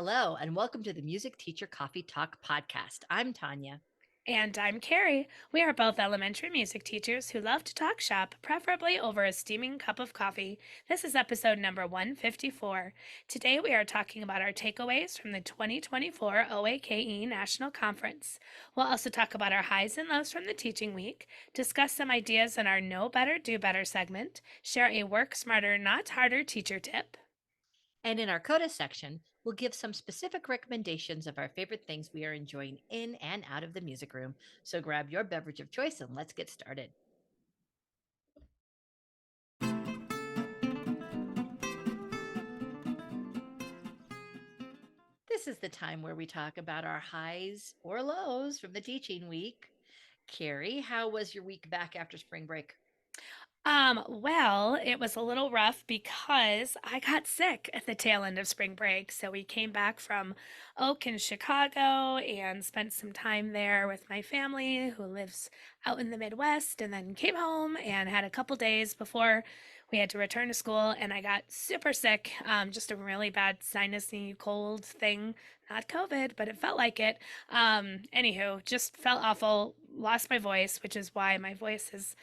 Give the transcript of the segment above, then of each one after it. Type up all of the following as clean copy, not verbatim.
Hello, and welcome to the Music Teacher Coffee Talk podcast. I'm Tanya. And I'm Carrie. We are both elementary music teachers who love to talk shop, preferably over a steaming cup of coffee. This is episode number 154. Today we are talking about our takeaways from the 2024 OAKE National Conference. We'll also talk about our highs and lows from the teaching week, discuss some ideas in our Know Better, Do Better segment, share a work smarter, not harder teacher tip. And in our Coda section, we'll give some specific recommendations of our favorite things we are enjoying in and out of the music room. So grab your beverage of choice and let's get started. This is the time where we talk about our highs or lows from the teaching week. Carrie, how was your week back after spring break? Well, it was a little rough because I got sick at the tail end of spring break. So we came back from Oak in Chicago and spent some time there with my family who lives out in the Midwest, and then came home and had a couple days before we had to return to school. And I got super sick, just a really bad sinusy cold thing. Not COVID, but it felt like it. Anywho, just felt awful, lost my voice, which is why my voice is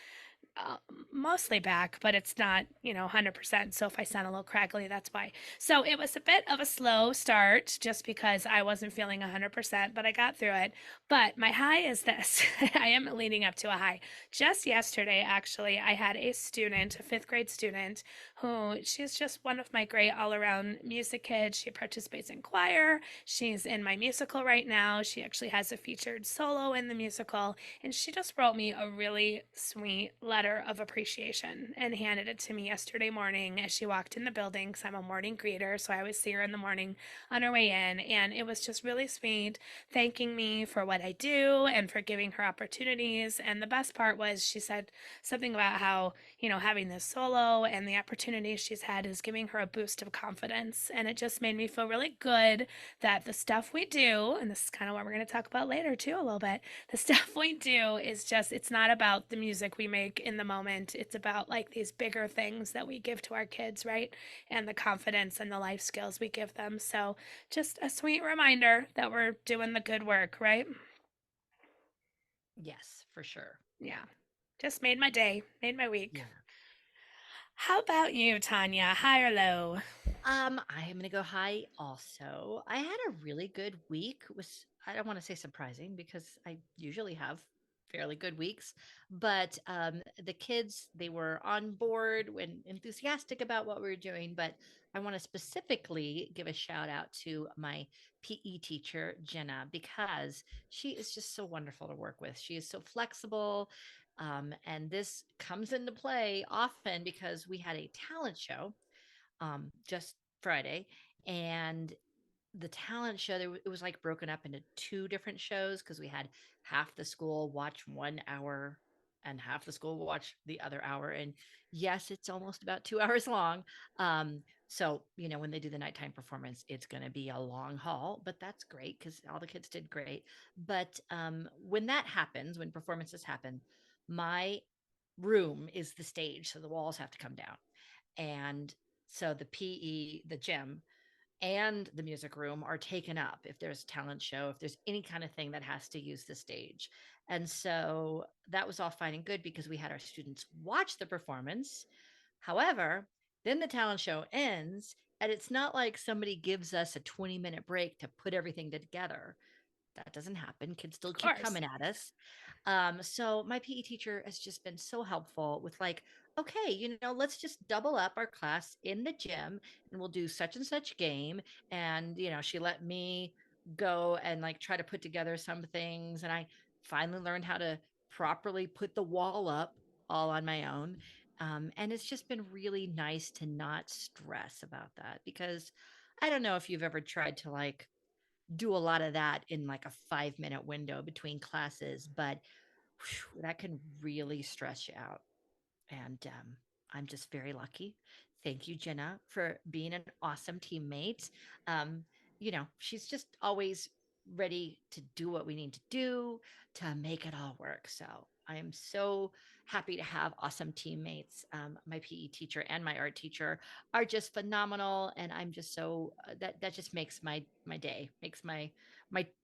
uh, mostly back, but it's not, 100%. So if I sound a little crackly, that's why. So it was a bit of a slow start just because I wasn't feeling 100%, but I got through it. But my high is this. I am leading up to a high. Just yesterday, actually, I had a student, a fifth grade student, who she's just one of my great all around music kids. She participates in choir. She's in my musical right now. She actually has a featured solo in the musical. And she just wrote me a really sweet letter of appreciation and handed it to me yesterday morning as she walked in the building, because I'm a morning greeter. So I always see her in the morning on her way in. And it was just really sweet, thanking me for what I do and for giving her opportunities. And the best part was she said something about how, having this solo and the opportunities she's had is giving her a boost of confidence. And it just made me feel really good that the stuff we do, and this is kind of what we're going to talk about later too, a little bit, the stuff we do is just, it's not about the music we make in the moment. It's about like these bigger things that we give to our kids, right? And the confidence and the life skills we give them. So just a sweet reminder that we're doing the good work, right? Yes, for sure. Yeah. Just made my day, made my week. Yeah. How about you, Tanya? High or low? I am gonna go high also. I had a really good week. It was I don't want to say surprising because I usually have fairly good weeks, but the kids they were on board when enthusiastic about what we were doing. But I want to specifically give a shout out to my PE teacher Jenna because she is just so wonderful to work with. She is so flexible. And this comes into play often because we had a talent show just Friday, and the talent show it was like broken up into two different shows because we had half the school watch 1 hour and half the school watch the other hour. And yes, it's almost about 2 hours long. So when they do the nighttime performance, it's going to be a long haul, but that's great because all the kids did great. But when that happens, when performances happen, my room is the stage, so the walls have to come down. And so the PE, the gym, and the music room are taken up if there's a talent show, if there's any kind of thing that has to use the stage. And so that was all fine and good because we had our students watch the performance. However, then the talent show ends, and it's not like somebody gives us a 20-minute break to put everything together. That doesn't happen. Kids still Of keep course. coming at us. So my PE teacher has just been so helpful with like, okay, let's just double up our class in the gym and we'll do such and such game. And, she let me go and like try to put together some things. And I finally learned how to properly put the wall up all on my own. And it's just been really nice to not stress about that because I don't know if you've ever tried to like do a lot of that in like a 5-minute window between classes, but that can really stress you out. And I'm just very lucky. Thank you, Jenna, for being an awesome teammate. Um, she's just always ready to do what we need to do to make it all work. So I am so happy to have awesome teammates. My PE teacher and my art teacher are just phenomenal, and I'm just so that just makes my day, makes my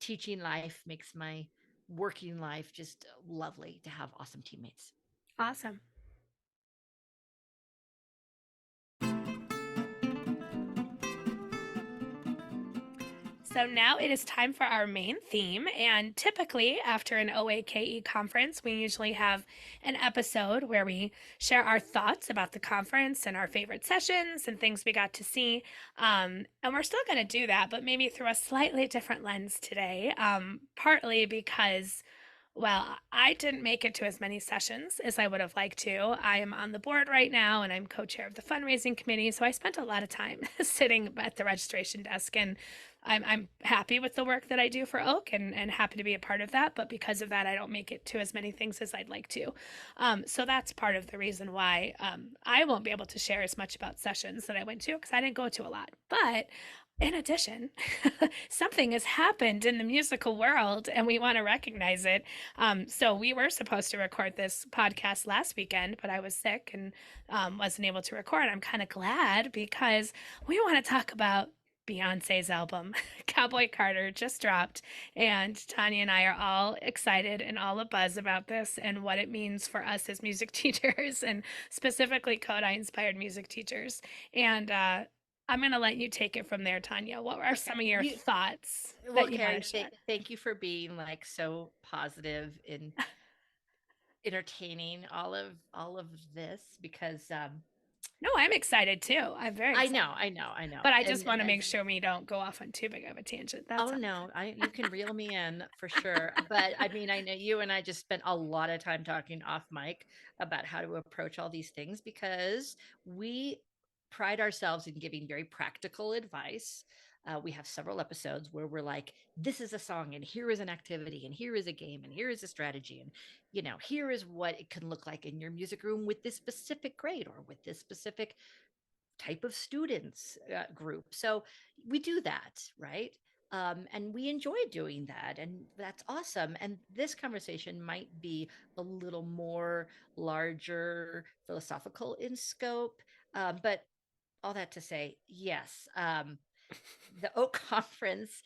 teaching life, makes my working life just lovely to have awesome teammates. Awesome. So now it is time for our main theme. And typically, after an OAKE conference, we usually have an episode where we share our thoughts about the conference and our favorite sessions and things we got to see. And we're still going to do that, but maybe through a slightly different lens today, partly because well, I didn't make it to as many sessions as I would have liked to. I am on the board right now and I'm co chair of the fundraising committee. So I spent a lot of time sitting at the registration desk, and I'm happy with the work that I do for OAKE and happy to be a part of that. But because of that, I don't make it to as many things as I'd like to. So that's part of the reason why I won't be able to share as much about sessions that I went to because I didn't go to a lot. But in addition, something has happened in the musical world and we want to recognize it. So we were supposed to record this podcast last weekend, but I was sick and wasn't able to record. I'm kind of glad because we want to talk about Beyonce's album, Cowboy Carter, just dropped, and Tanya and I are all excited and all abuzz about this and what it means for us as music teachers and specifically Kodály-inspired music teachers. And I'm going to let you take it from there, Tanya. What are some Okay. of your thoughts Well, that you want Carrie, to share? thank you for being like so positive and entertaining all of this because No, I'm excited too. I'm very I excited. know, I know, I know. But I just want to make sure we don't go off on too big of a tangent. That's Oh all. no, I you can reel me in for sure. But I mean, I know you and I just spent a lot of time talking off mic about how to approach all these things because we pride ourselves in giving very practical advice. We have several episodes where we're like, this is a song, and here is an activity, and here is a game, and here is a strategy, and here is what it can look like in your music room with this specific grade or with this specific type of students group. So we do that, right? And we enjoy doing that, and that's awesome. And this conversation might be a little more larger, philosophical in scope, but all that to say, yes, the OAK conference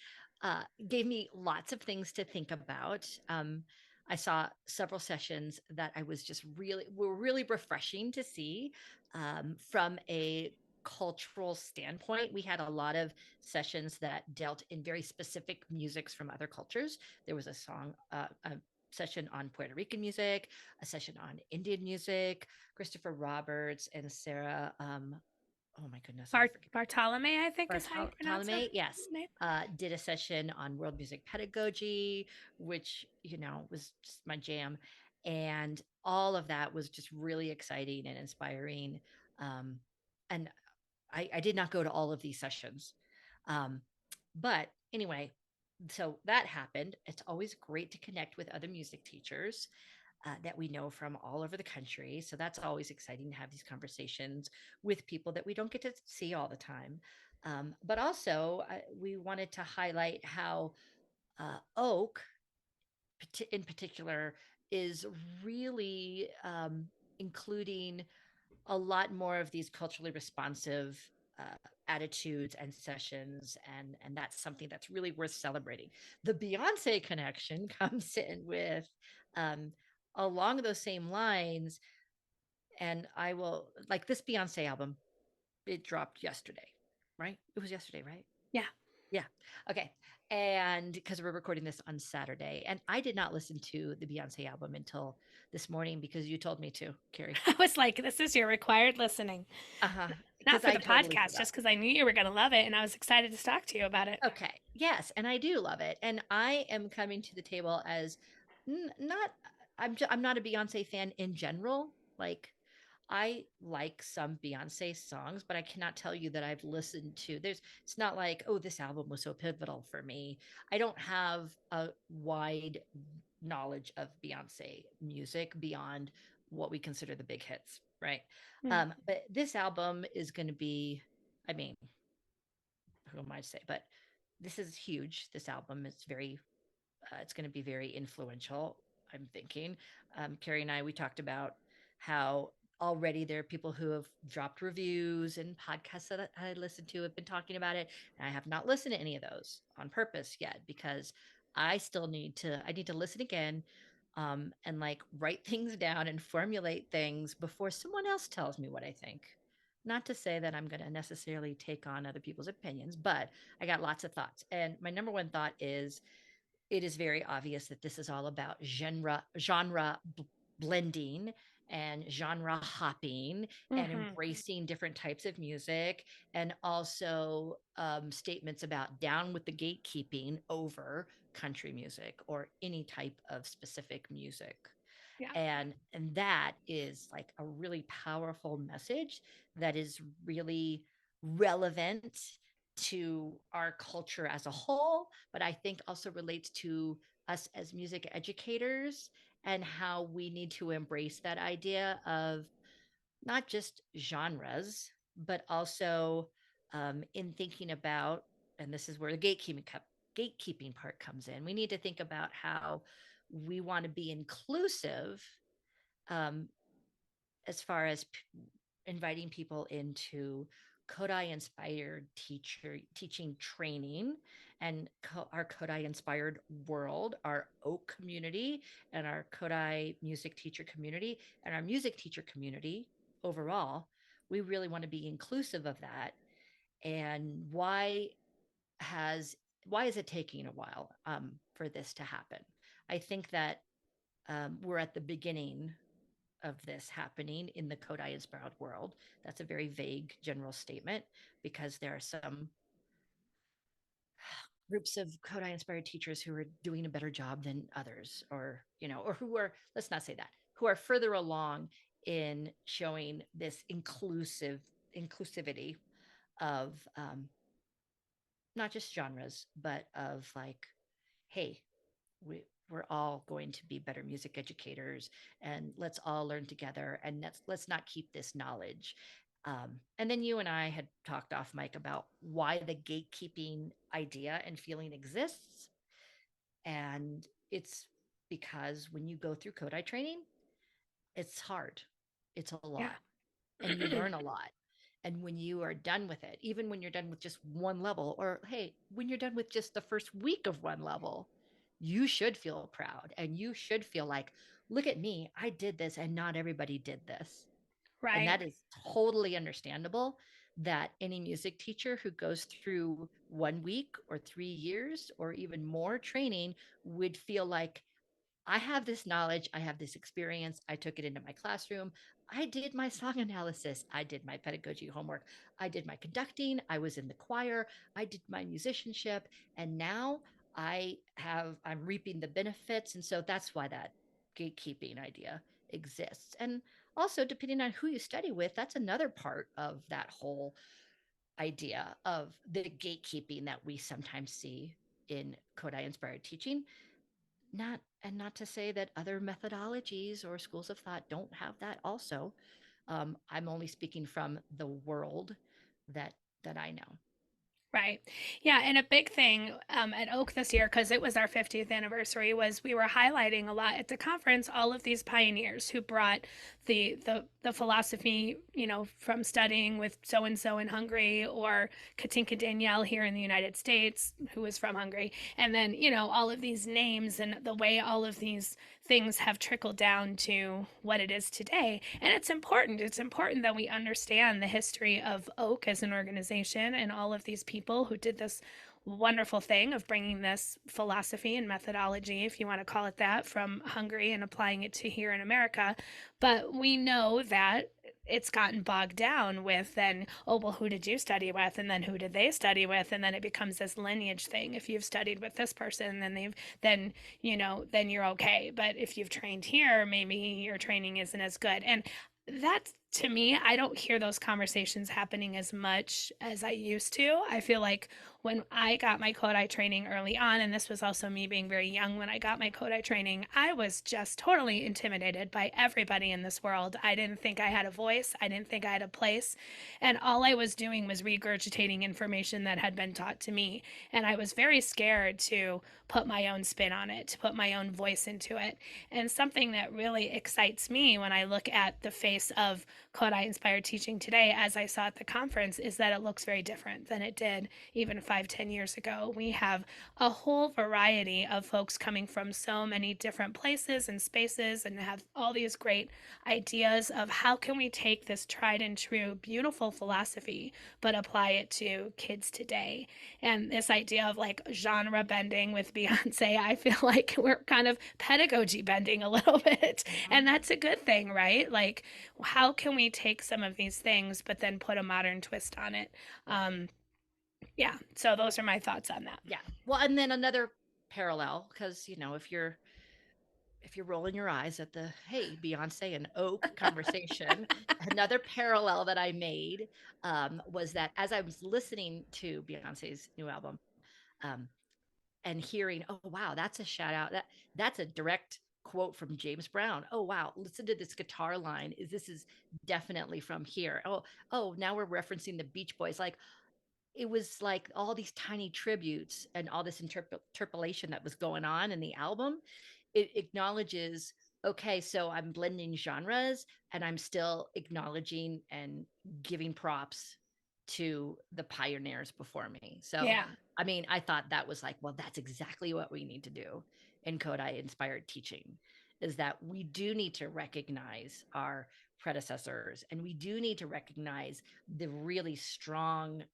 gave me lots of things to think about. I saw several sessions that I was just were really refreshing to see from a cultural standpoint. We had a lot of sessions that dealt in very specific musics from other cultures. There was a session on Puerto Rican music, a session on Indian music. Christopher Roberts and Sarah, oh my goodness, I'm forgetting. Bartolome, I think is how you pronounce her Ptolemy, yes, name. did a session on world music pedagogy, which was just my jam, and all of that was just really exciting and inspiring. Um, and I did not go to all of these sessions, um, but anyway, so that happened. It's always great to connect with other music teachers that we know from all over the country. So that's always exciting to have these conversations with people that we don't get to see all the time. But also, we wanted to highlight how Oak, in particular, is really including a lot more of these culturally responsive attitudes and sessions, and that's something that's really worth celebrating. The Beyonce connection comes in with um, along those same lines, and I will like this Beyonce album. It dropped yesterday, right? It was yesterday, right? Yeah. Yeah. Okay. And because we're recording this on Saturday, and I did not listen to the Beyonce album until this morning because you told me to, Carrie. I was like, this is your required listening. Uh-huh. Not Because for I the totally podcast, forgot. just because I knew you were going to love it and I was excited to talk to you about it. Okay. Yes, and I do love it. And I am coming to the table as not I'm not a Beyonce fan in general. Like I like some Beyonce songs, but I cannot tell you that I've listened to. It's not like, oh, this album was so pivotal for me. I don't have a wide knowledge of Beyonce music beyond what we consider the big hits, right? Hmm. But this album is going to be, I mean, who am I to say? But this is huge. This album is very it's going to be very influential, I'm thinking. Carrie and I, we talked about how already there are people who have dropped reviews and podcasts that I listen to have been talking about it. And I have not listened to any of those on purpose yet because I need to listen again and like write things down and formulate things before someone else tells me what I think. Not to say that I'm going to necessarily take on other people's opinions, but I got lots of thoughts. And my number one thought is it is very obvious that this is all about blending and genre hopping and Hmm. embracing different types of music and also statements about down with the gatekeeping over country music or any type of specific music Yeah. and that is like a really powerful message that is really relevant to our culture as a whole, but I think also relates to us as music educators and how we need to embrace that idea of not just genres, but also in thinking about, and this is where the gatekeeping part comes in. We need to think about how we want to be inclusive um, as far as inviting people into Kodály-inspired teaching training and our Kodály-inspired world, our OAKE community, and our Kodály music teacher community, and our music teacher community overall. We really want to be inclusive of that. And has why is it taking a while for this to happen? I think that we're at the beginning of this happening in the Kodai inspired world. That's a very vague general statement because there are some groups of Kodai inspired teachers who are doing a better job than others, or, or who are, let's not say that, who are further along in showing this inclusivity of not just genres, but of like, hey, we're all going to be better music educators and let's all learn together and let's not keep this knowledge and then you and I had talked off mic about why the gatekeeping idea and feeling exists and it's because when you go through Kodai training it's hard, it's a Yeah. lot, and you learn a lot. And when you are done with it, even when you're done with just one level, or hey, when you're done with just the first week of one level, you should feel proud and you should feel like, look at me, I did this and not everybody did this. And Right. that is totally understandable that any music teacher who goes through 1 week or 3 years or even more training would feel like I have this knowledge, I have this experience, I took it into my classroom. I did my song analysis, I did my pedagogy homework, I did my conducting, I was in the choir, I did my musicianship, and now I'm reaping the benefits. And so that's why that gatekeeping idea exists. And also, depending on who you study with, that's another part of that whole idea of the gatekeeping that we sometimes see in Kodai inspired teaching not to say that other methodologies or schools of thought don't have that also. I'm only speaking from the world that that I know. Right. Yeah. And a big thing at Oak this year, because it was our 50th anniversary, was we were highlighting a lot at the conference all of these pioneers who brought the philosophy, from studying with so and so in Hungary, or Katinka Danielle here in the United States, who was from Hungary. And then, all of these names and the way all of these things have trickled down to what it is today. And it's important. It's important that we understand the history of Oak as an organization and all of these people who did this wonderful thing of bringing this philosophy and methodology, if you want to call it that, from Hungary and applying it to here in America. But we know that it's gotten bogged down with then, oh, well, who did you study with? And then who did they study with? And then it becomes this lineage thing. If you've studied with this person, then you're okay. But if you've trained here, maybe your training isn't as good. And that, to me, I don't hear those conversations happening as much as I used to. I feel like when I got my Kodály training early on, and this was also me being very young when I got my Kodály training, I was just totally intimidated by everybody in this world. I didn't think I had a voice, I didn't think I had a place, and all I was doing was regurgitating information that had been taught to me. And I was very scared to put my own spin on it, to put my own voice into it. And something that really excites me when I look at the face of Kodály-inspired teaching today, as I saw at the conference, is that it looks very different than it did even 5, 10 years ago. We have a whole variety of folks coming from so many different places and spaces and have all these great ideas of how can we take this tried and true, beautiful philosophy, but apply it to kids today. And this idea of like genre bending with Beyonce, I feel like we're kind of pedagogy bending a little bit. And Mhm. that's a good thing, right? Like, how can we take some of these things, but then put a modern twist on it? Right. Um, yeah, so those are my thoughts on that. Yeah. Well, and then another parallel, because if you're rolling your eyes at the hey Beyonce and Oak conversation, another parallel that I made was that as I was listening to Beyonce's new album, um, and hearing, oh wow, that's a shout out. That's a direct quote from James Brown. Oh wow, listen to this guitar line. This is definitely from here. Oh, now we're referencing the Beach Boys. Like it was like all these tiny tributes and all this interpolation that was going on in the album. It acknowledges, okay, so I'm blending genres and I'm still acknowledging and giving props to the pioneers before me. So, Yeah, I mean, I thought that was like, well, that's exactly what we need to do in Kodai inspired teaching is that we do need to recognize our predecessors and we do need to recognize the really strong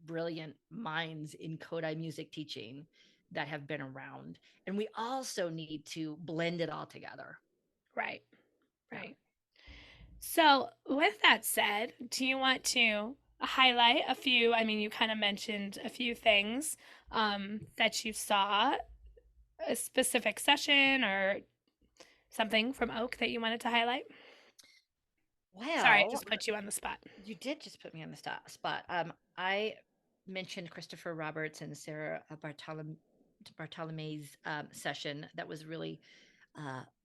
brilliant minds in Kodai music teaching that have been around. And we also need to blend it all together. right, Yeah. right. So, with that said, do you want to highlight a few? I mean, you kind of mentioned a few things that you saw, a specific session or something from Oak that you wanted to highlight? Sorry, I Well, just put you on the spot. you did just put me on the spot. I mentioned Christopher Roberts and Sarah Bartolome's session. That was really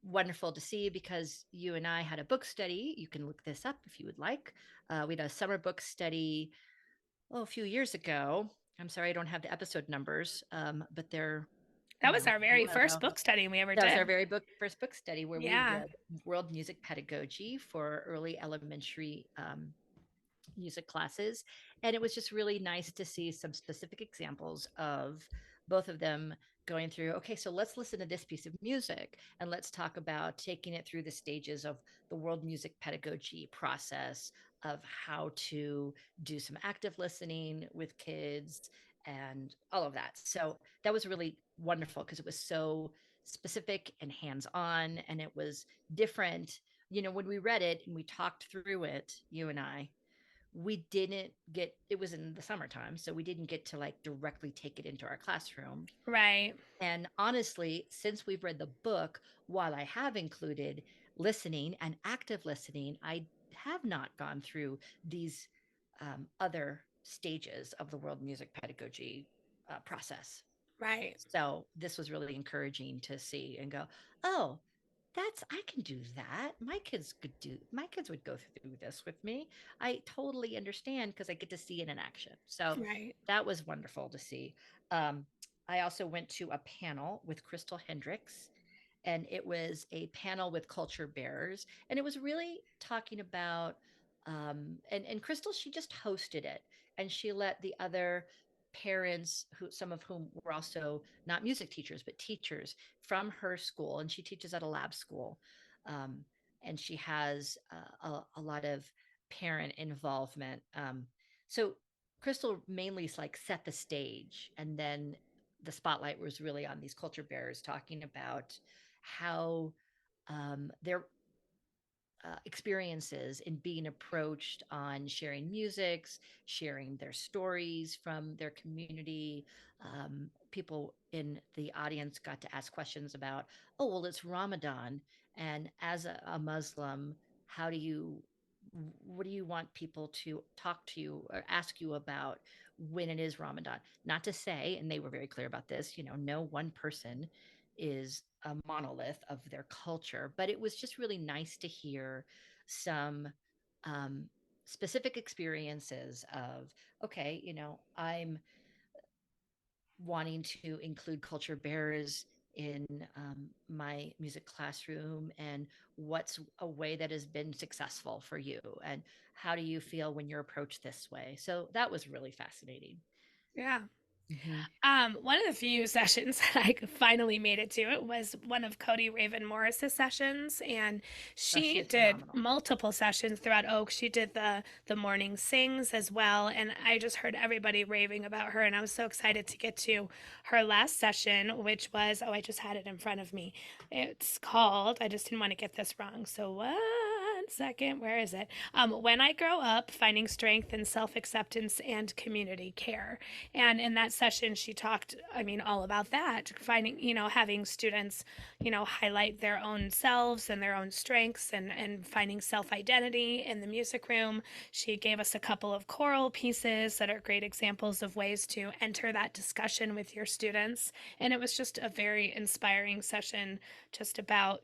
wonderful to see because you and I had a book study. You can look this up if you would like. We had a summer book study a few years ago. I'm sorry, I don't have the episode numbers, but they're, That was our a very while first ago. book study we ever That was our did. very first book study where we Yeah, read World Music Pedagogy for early elementary music classes. And it was just really nice to see some specific examples of both of them going through, okay, so let's listen to this piece of music and let's talk about taking it through the stages of the world music pedagogy process of how to do some active listening with kids and all of that. So that was really wonderful because it was so specific and hands on and it was different. When we read it and we talked through it, you and I, we didn't get it was in the summertime, so we didn't get to like directly take it into our classroom. right, And honestly, since we've read the book, while I have included listening and active listening, I have not gone through these other stages of the world music pedagogy process. right, So this was really encouraging to see and go, oh, I can do that. My kids would go through this with me. I totally understand because I get to see it in action. So right. that was wonderful to see. Um, I also went to a panel with Crystal Hendricks, and it was a panel with culture bearers, and it was really talking about and Crystal, she just hosted it, and she let the other parents, who some of whom were also not music teachers but teachers from her school, and she teaches at a lab school, um, and she has a lot of parent involvement. So Crystal mainly like set the stage, and then the spotlight was really on these culture bearers talking about how their experiences in being approached on sharing musics, sharing their stories from their community. People in the audience got to ask questions about, oh, well, it's Ramadan. And as a Muslim, how do you what do you want people to talk to you or ask you about when it is Ramadan? Not to say, and they were very clear about this, no one person is a monolith of their culture, but it was just really nice to hear some um, specific experiences of, okay, I'm wanting to include culture bearers in my music classroom, and what's a way that has been successful for you, and how do you feel when you're approached this way. So that was really fascinating. Yeah. Hmm. One of the few sessions that I finally made it to it was one of Cody Raven Morris's sessions, and Oh, she she is did phenomenal. multiple sessions throughout Oak. She did the morning sings as well, and I just heard everybody raving about her, and I was so excited to get to her last session, which was, oh, I just had it in front of me. It's called, I just didn't want to get this wrong. So one second, where is it? When I Grow Up, Finding Strength in Self Acceptance and Community Care. And in that session, she talked, I mean, all about that, finding, having students, highlight their own selves and their own strengths, and finding self identity in the music room. She gave us a couple of choral pieces that are great examples of ways to enter that discussion with your students. And it was just a very inspiring session, just about,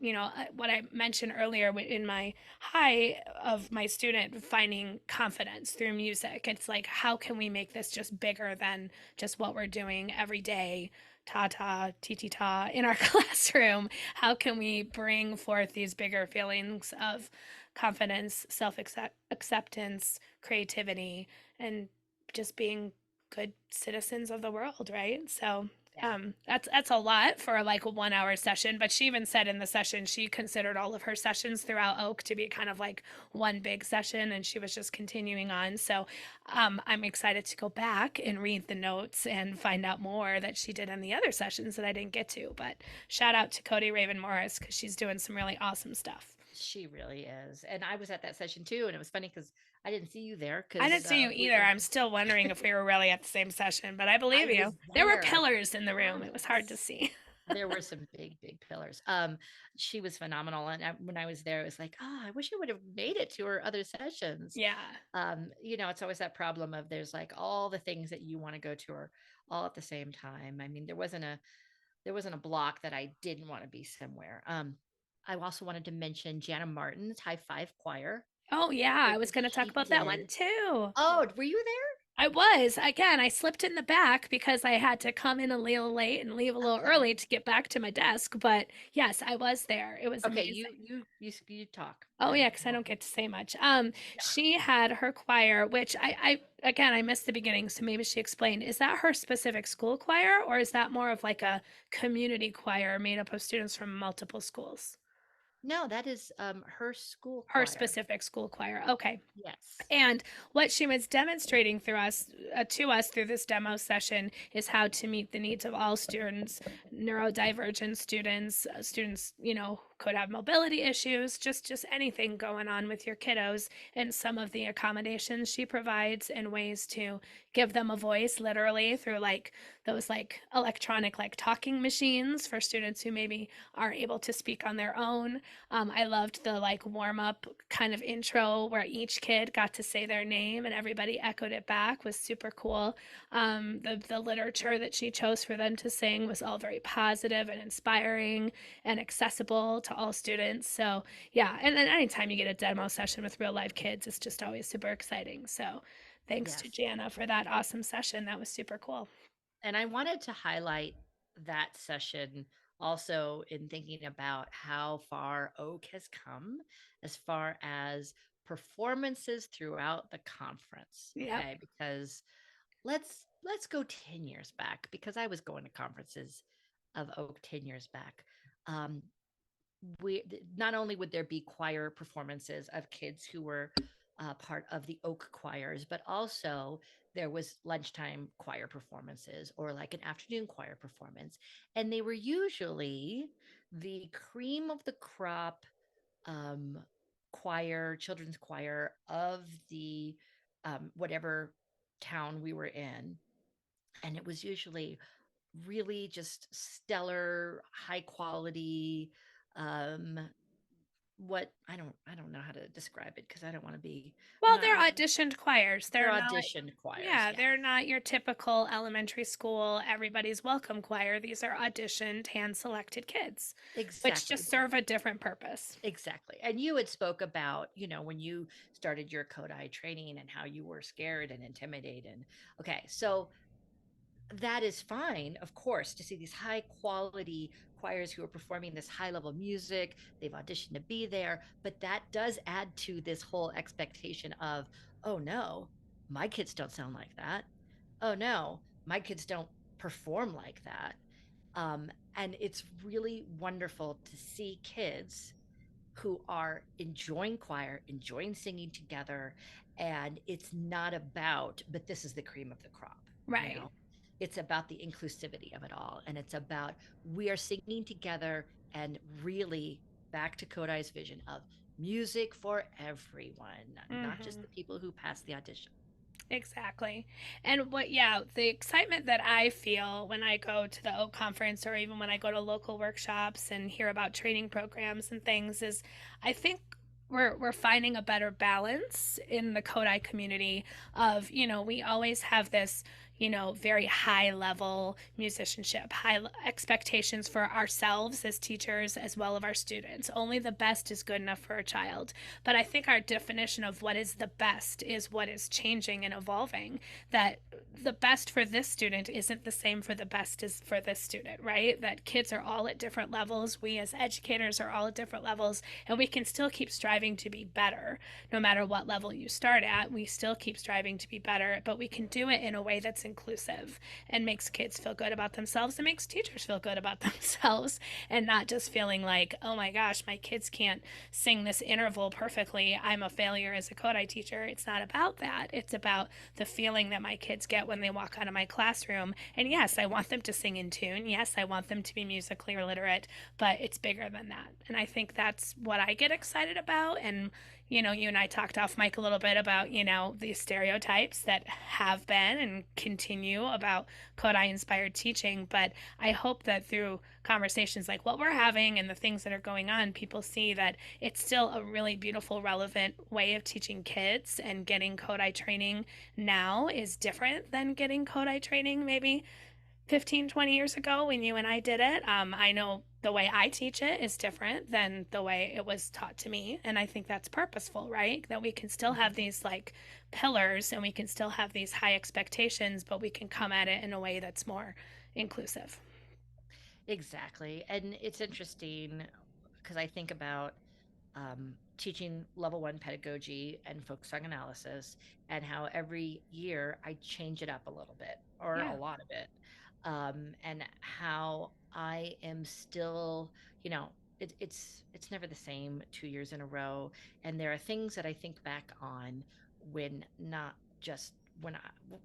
what I mentioned earlier in my high of my student finding confidence through music. It's like, how can we make this just bigger than just what we're doing every day? Ta ta, ti ti ta in our classroom. How can we bring forth these bigger feelings of confidence, self acceptance, creativity, and just being good citizens of the world, right? So Yeah. that's a lot for like a 1 hour session, but she even said in the session she considered all of her sessions throughout Oak to be kind of like one big session, and she was just continuing on. So I'm excited to go back and read the notes and find out more that she did in the other sessions that I didn't get to. But shout out to Cody Raven Morris because she's doing some really awesome stuff. She really is. And I was at that session too, and it was funny because I didn't see you there I because didn't see you we either. were I'm still wondering if we were really at the same session, but I believe I you. was There were there. I was like, pillars in the room. It was hard to yes. see. There were some big, big pillars. She was phenomenal, and when I was there, it was like, oh, I wish I would have made it to her other sessions. Yeah. It's always that problem of there's like all the things that you want to go to, or all at the same time. I mean, there wasn't a block that I didn't want to be somewhere. I also wanted to mention Jana Martin's High Five Choir, Oh, yeah. I was because going to talk she about that one did. too. Oh, were you there? I was. Again, I slipped in the back because I had to come in a little late and leave a little Okay. early to get back to my desk. But yes, I was there. It was Okay, amazing. you talk Oh then. yeah, because I don't get to say much. Yeah. She had her choir, which I again I missed the beginning, so maybe she explained. Is that her specific school choir, or is that more of like a community choir made up of students from multiple schools? No, that is her school Her choir. specific school choir. Okay. Yes. And what she was demonstrating through us to us through this demo session is how to meet the needs of all students, neurodivergent students, students, could have mobility issues, just anything going on with your kiddos, and some of the accommodations she provides and ways to give them a voice literally through like those like electronic like talking machines for students who maybe aren't able to speak on their own. I loved the like warm up kind of intro where each kid got to say their name and everybody echoed it back, was super cool. The literature that she chose for them to sing was all very positive and inspiring and accessible to all students. So yeah, and then anytime you get a demo session with real life kids, it's just always super exciting. So thanks to Yes. Jana for that awesome session. That was super cool. And I wanted to highlight that session also in thinking about how far Oak has come as far as performances throughout the conference. Yep. Okay, because let's go 10 years back, because I was going to conferences of Oak 10 years back. Um, not only would there be choir performances of kids who were part of the Oak choirs, but also there was lunchtime choir performances, or like an afternoon choir performance, and they were usually the cream of the crop um, choir, children's choir of the whatever town we were in, and it was usually really just stellar, high quality, um, what I don't know how to describe it because I don't want to be I'm Well, not they're auditioned choirs. they're They're not, auditioned choirs. yeah, Yeah. they're not your typical elementary school, everybody's welcome choir. These are auditioned, hand selected kids, which Exactly. just serve a different purpose. Exactly. And you had spoke about, when you started your Kodai training and how you were scared and intimidated. Okay, so that is fine, of course, to see these high quality choirs who are performing this high level music. They've auditioned to be there, but that does add to this whole expectation of, oh no, my kids don't sound like that. Oh no, my kids don't perform like that. And it's really wonderful to see kids who are enjoying choir, enjoying singing together. And it's not about, but this is the cream of the crop, you Right. know? It's about the inclusivity of it all. And it's about we are singing together and really back to Kodai's vision of music for everyone, not just Hmm. the people who pass the audition. Exactly. And yeah, the excitement that I feel when I go to the OAK conference or even when I go to local workshops and hear about training programs and things is I think we're finding a better balance in the Kodai community of, we always have this, very high level musicianship, expectations for ourselves as teachers as well of our students. Only the best is good enough for a child. But I think our definition of what is the best is what is changing and evolving. That the best for this student isn't the same for the best is for this student, right? That kids are all at different levels. We as educators are all at different levels, and we can still keep striving to be better. No matter what level you start at, we still keep striving to be better, but we can do it in a way that's inclusive and makes kids feel good about themselves and makes teachers feel good about themselves and not just feeling like, oh my gosh, my kids can't sing this interval perfectly. I'm a failure as a Kodály teacher. It's not about that. It's about the feeling that my kids get when they walk out of my classroom. And yes, I want them to sing in tune. Yes, I want them to be musically literate, but it's bigger than that. And I think that's what I get excited about. And you and I talked off mic a little bit about, the stereotypes that have been and continue about Kodály-inspired teaching. But I hope that through conversations like what we're having and the things that are going on, people see that it's still a really beautiful, relevant way of teaching kids, and getting Kodály training now is different than getting Kodály training maybe 15, 20 years ago when you and I did it. I know the way I teach it is different than the way it was taught to me. And I think that's purposeful, right? That we can still have Mhm. these like pillars and we can still have these high expectations, but we can come at it in a way that's more inclusive. Exactly. And it's interesting because I think about teaching level one pedagogy and folk song analysis, and how every year I change it up a little bit or a Yeah. lot of it. And how I am still, you know, it's never the same 2 years in a row. And there are things that I think back on when not just when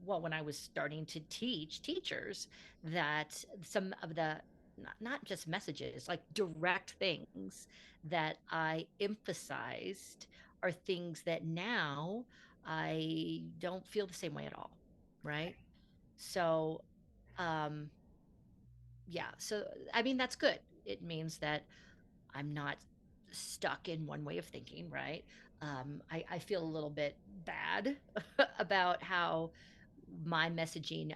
when I was starting to teach teachers, that some of the not just messages, like direct things that I emphasized are things that now I don't feel the same way at all. Right. So, um, yeah. So, I mean, that's good. It means that I'm not stuck in one way of thinking. Right. I feel a little bit bad about how my messaging,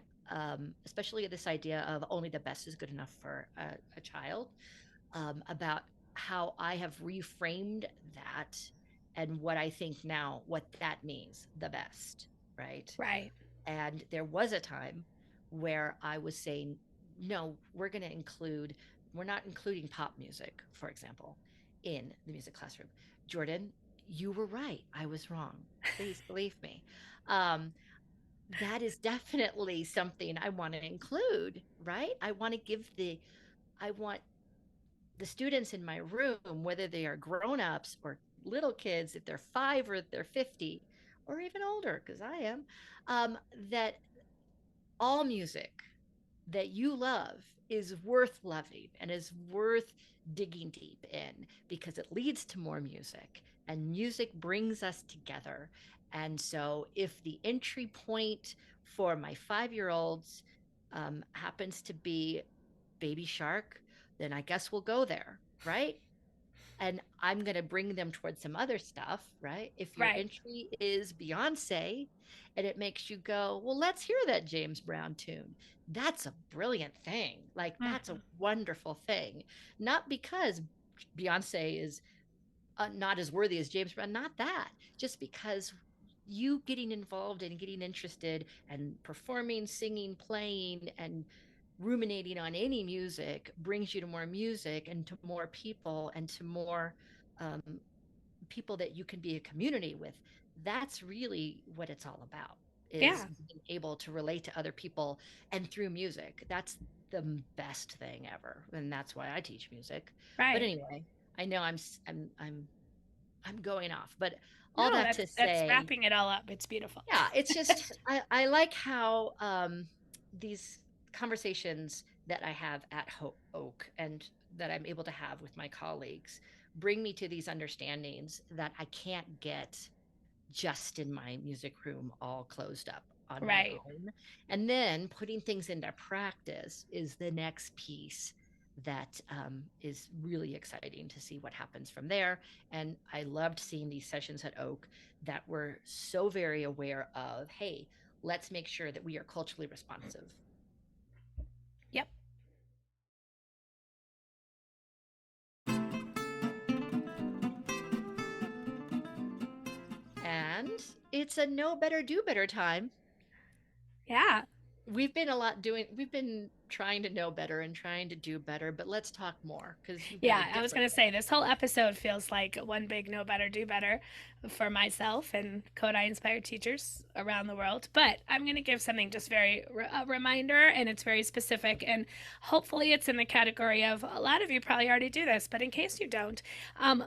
especially this idea of only the best is good enough for a child, about how I have reframed that and what I think now, what that means, the best, right? Right. And there was a time where I was saying, no, we're not including pop music, for example, in the music classroom. Jordan, you were right. I was wrong. Please believe me. Um, that is definitely something I want to include, right? I want the students in my room, whether they are grown-ups or little kids, if they're 5 or they're 50 or even older, because I am, that all music that you love is worth loving and is worth digging deep in, because it leads to more music, and music brings us together. And so if the entry point for my 5-year-olds happens to be Baby Shark, then I guess we'll go there, right? and I'm going to bring them towards some other stuff, right? If your Right. entry is Beyoncé and it makes you go, well, let's hear that James Brown tune. That's a brilliant thing. Like, that's a Hmm. wonderful thing. Not because Beyoncé is not as worthy as James Brown, not that, just because you getting involved and getting interested and performing, singing, playing, and ruminating on any music brings you to more music and to more people and to more um, people that you can be a community with. That's really what it's all about, is Yeah. being able to relate to other people and through music. That's the best thing ever, and that's why I teach music. But Right. anyway, I know I'm going off, but all No, that that's to that's say, wrapping it all up. It's beautiful. yeah, it's just I like how these conversations that I have at Oak and that I'm able to have with my colleagues bring me to these understandings that I can't get just in my music room all closed up on my Right. own. And then putting things into practice is the next piece that is really exciting to see what happens from there. And I loved seeing these sessions at Oak that were so very aware of, hey, let's make sure that we are culturally responsive. Yep. And it's a know better, do better time. Yeah. We've been trying to know better and trying to do better, but let's talk more because you've got a Yeah, I was different going to way. say this whole episode feels like one big know better, do better for myself and Kodály-inspired teachers around the world. But I'm going to give something just very a reminder, and it's very specific. And hopefully, it's in the category of a lot of you probably already do this, but in case you don't,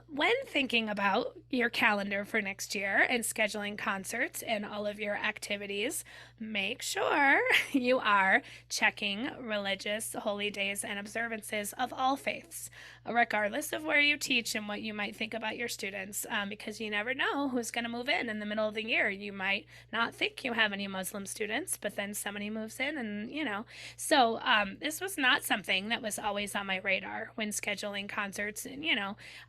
when thinking about your calendar for next year and scheduling concerts and all of your activities, make sure you are checking religious holy days and observances of all faiths, regardless of where you teach and what you might think about your students, because you never know who's going to move in the middle of the year. You might not think you have any Muslim students, but then somebody moves in, and So this was not something that was always on my radar when scheduling concerts. And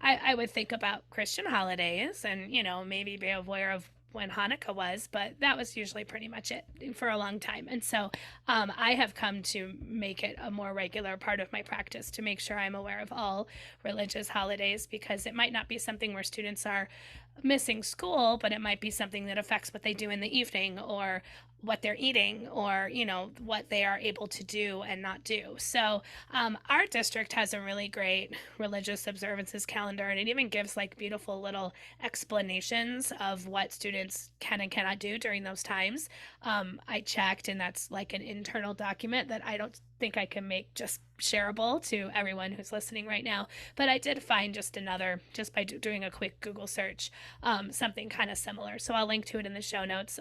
I would think about Christian holidays and maybe be aware of when Hanukkah was, but that was usually pretty much it for a long time. And so I have come to make it a more regular part of my practice to make sure I'm aware of all religious holidays, because it might not be something where students are missing school, but it might be something that affects what they do in the evening or what they're eating, or what they are able to do and not do. So our district has a really great religious observances calendar, and it even gives like beautiful little explanations of what students can and cannot do during those times. I checked, and that's like an internal document that I don't think I can make just shareable to everyone who's listening right now. But I did find just by doing a quick Google search, something kind of similar. So I'll link to it in the show notes.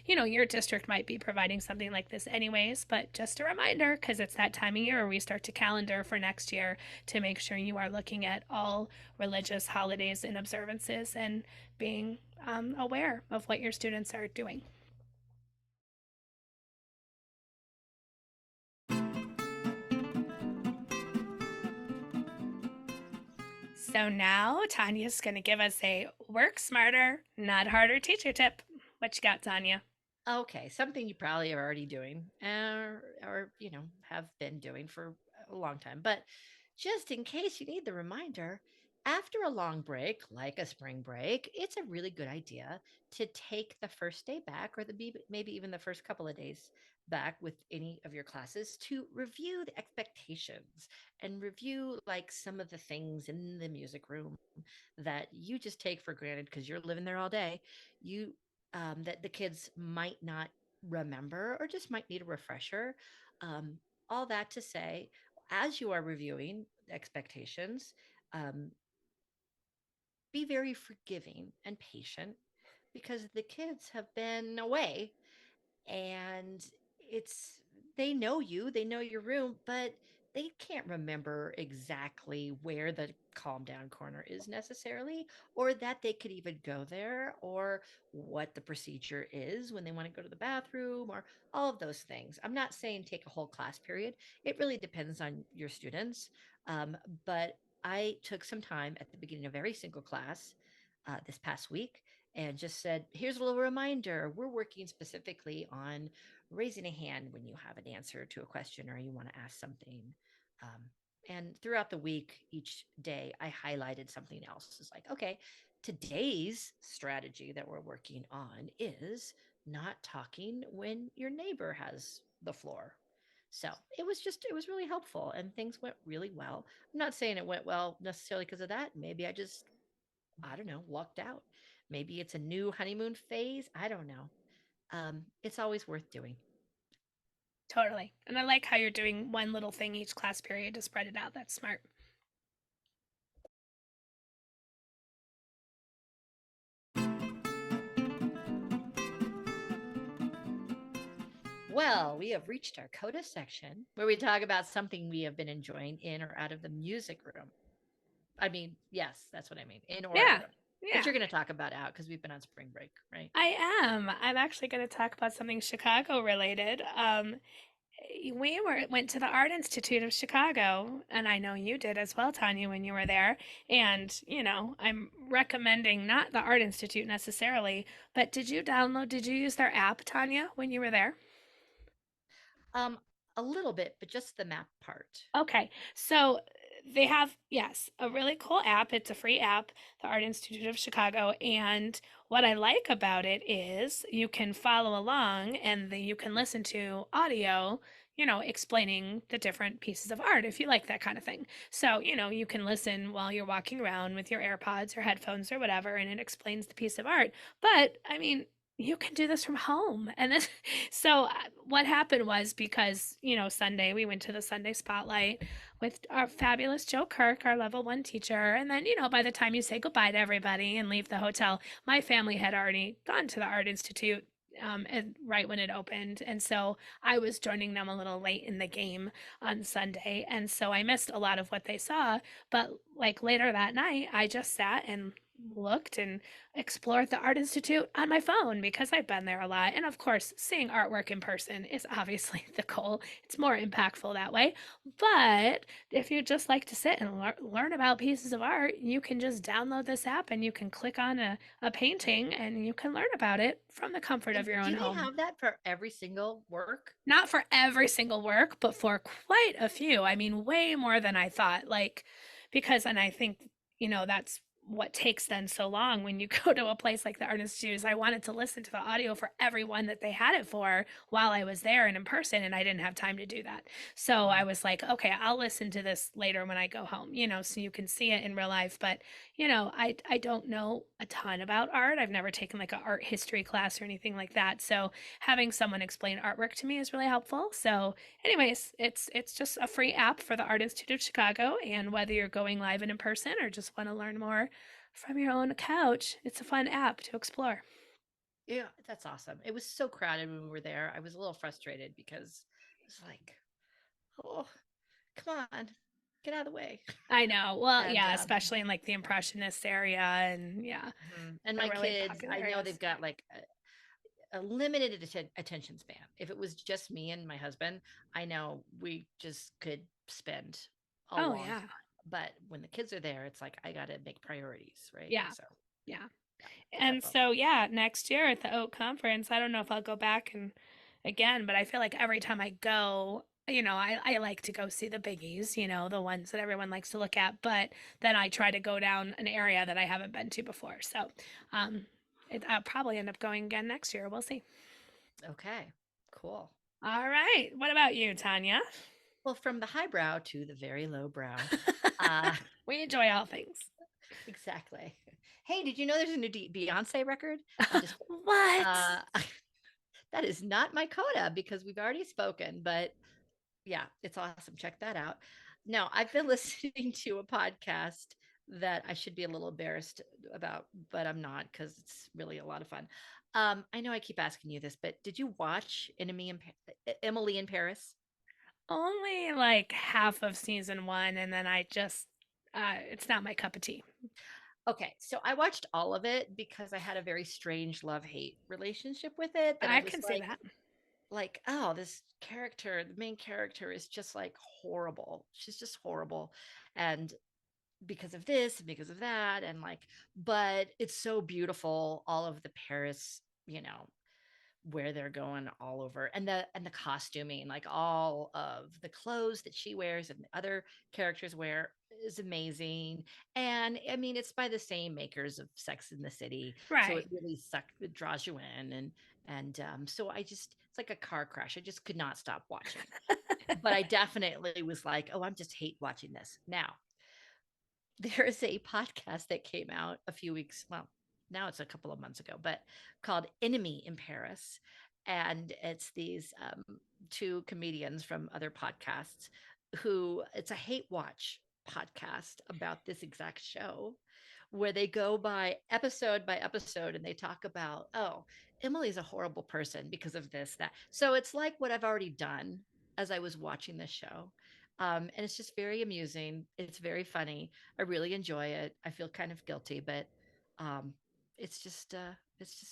Your district might be providing something like this anyways, but just a reminder, because it's that time of year where we start to calendar for next year, to make sure you are looking at all religious holidays and observances and being aware of what your students are doing. So now Tanya's going to give us a work smarter, not harder teacher tip. What you got, Tanya? Okay, something you probably are already doing, or have been doing for a long time. But just in case you need the reminder, after a long break, like a spring break, it's a really good idea to take the first day back, or maybe even the first couple of days back with any of your classes to review the expectations and review like some of the things in the music room that you just take for granted because you're living there all day. You that the kids might not remember or just might need a refresher. Um, all that to say, as you are reviewing expectations, um, be very forgiving and patient because the kids have been away, and it's they know you, they know your room, but they can't remember exactly where the calm down corner is necessarily, or that they could even go there, or what the procedure is when they want to go to the bathroom, or all of those things. I'm not saying take a whole class period. It really depends on your students. Um, but I took some time at the beginning of every single class this past week and just said, here's a little reminder. We're working specifically on raising a hand when you have an answer to a question or you want to ask something. Um, and throughout the week, each day, I highlighted something else. It's like, okay, today's strategy that we're working on is not talking when your neighbor has the floor. So it was really helpful and things went really well. I'm not saying it went well necessarily because of that. Maybe I don't know, lucked out. Maybe it's a new honeymoon phase. I don't know. It's always worth doing. Totally. And I like how you're doing one little thing each class period to spread it out. That's smart. Well, we have reached our coda section where we talk about something we have been enjoying in or out of the music room. I mean, yes, that's what I mean, in or out of the Yeah. room. But Yeah. you're going to talk about out because we've been on spring break, right? I am. I'm actually going to talk about something Chicago related. We went to the Art Institute of Chicago, and I know you did as well, Tanya, when you were there. And I'm recommending not the Art Institute necessarily, but did you use their app, Tanya, when you were there? Um, a little bit, but just the map part. Okay, so they have, yes, a really cool app. It's a free app, the Art Institute of Chicago. And what I like about it is you can follow along and you can listen to audio, explaining the different pieces of art if you like that kind of thing. So, you can listen while you're walking around with your AirPods or headphones or whatever, and it explains the piece of art. But I mean, you can do this from home. And this, so what happened was because, Sunday, we went to the Sunday spotlight with our fabulous Joe Kirk, our level one teacher. And then, by the time you say goodbye to everybody and leave the hotel, my family had already gone to the Art Institute. Right when it opened. And so I was joining them a little late in the game on Sunday. And so I missed a lot of what they saw. But like later that night, I just sat and looked and explored the Art Institute on my phone because I've been there a lot. And of course, seeing artwork in person is obviously the goal. It's more impactful that way. But if you just like to sit and learn about pieces of art, you can just download this app and you can click on a painting and you can learn about it from the comfort of And your own do they home. have that for every single work? Not for every single work, but for quite a few. I mean, way more than I thought. Like, because, and I think, that's what takes then so long when you go to a place like the Art Institute is I wanted to listen to the audio for everyone that they had it for while I was there and in person, and I didn't have time to do that. So I Mm. was like, okay, I'll listen to this later when I go home, so you can see it in real life. But, I don't know a ton about art. I've never taken like an art history class or anything like that. So having someone explain artwork to me is really helpful. So, anyways, it's just a free app for the Art Institute of Chicago, and whether you're going live and in person or just want to learn more from your own couch, it's a fun app to explore. Yeah, that's awesome. It was so crowded when we were there. I was a little frustrated because it was like, oh, come on, get out of the way. I know. Well, And yeah, especially in like the Impressionist area and yeah, and the my really kids, popular I know areas. they've got like a limited attention span. If it was just me and my husband, I know we just could spend a Oh, long yeah. time. But when the kids are there, it's like I got to make priorities, right? Yeah. So Yeah. yeah, And that's all. so, yeah, next year at the OAKE conference, I don't know if I'll go back and again, but I feel like every time I go, I like to go see the biggies, the ones that everyone likes to look at, but then I try to go down an area that I haven't been to before. So, um, I'll probably end up going again next year. We'll see. Okay, cool. All right. What about you, Tanya? Well, from the highbrow to the very low brow. Uh, We enjoy all things. exactly. Hey, did you know there's a new Beyonce record? I'm just What? uh, that is not my coda because we've already spoken, but yeah, it's awesome. Check that out. No, I've been listening to a podcast that I should be a little embarrassed about, but I'm not because it's really a lot of fun. I know I keep asking you this, but did you watch Emily in Paris? Only like half of season one, and then it's not my cup of tea. Okay, so I watched all of it because I had a very strange love-hate relationship with it that I I was can see that. like, oh, this character, the main character is just like horrible. She's just horrible. And because of this and because of that, and like, but it's so beautiful, all of the Paris, where they're going all over, and the costuming, like all of the clothes that she wears and the other characters wear is amazing. And I mean, it's by the same makers of Sex in the City, so it Right. really it draws you in. And so it's like a car crash. I just could not stop watching. But I definitely was like, oh, I'm just hate watching this now. There is a podcast that came out a few weeks, well, now it's a couple of months ago, but called Enemy in Paris. And it's these two comedians from other podcasts who, it's a hate watch podcast about this exact show, where they go by episode and they talk about, oh, Emily's a horrible person because of this, that. So it's like what I've already done as I was watching this show. And it's just very amusing. It's very funny. I really enjoy it. I feel kind of guilty, but um, it's just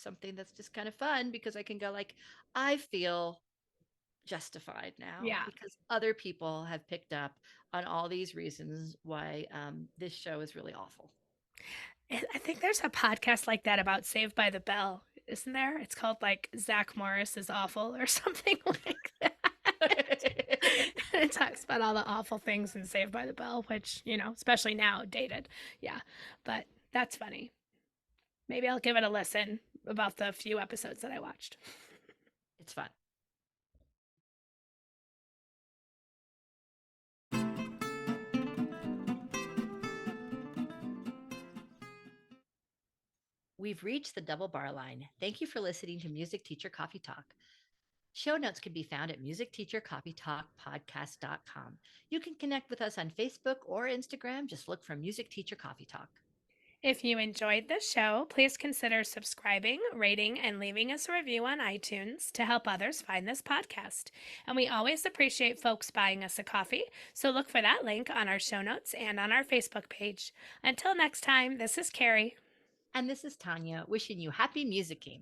something that's just kind of fun because I can go like, I feel justified now Yeah. because other people have picked up on all these reasons why this show is really awful. I think there's a podcast like that about Saved by the Bell, isn't there? It's called like Zach Morris is awful or something like that. And it talks about all the awful things in Saved by the Bell, which, especially now, dated. Yeah. But that's funny. Maybe I'll give it a listen about the few episodes that I watched. It's fun. We've reached the double bar line. Thank you for listening to Music Teacher Coffee Talk. Show notes can be found at musicteachercoffeetalkpodcast.com. You can connect with us on Facebook or Instagram. Just look for Music Teacher Coffee Talk. If you enjoyed this show, please consider subscribing, rating, and leaving us a review on iTunes to help others find this podcast. And we always appreciate folks buying us a coffee, so look for that link on our show notes and on our Facebook page. Until next time, this is Carrie. And this is Tanya wishing you happy musicking.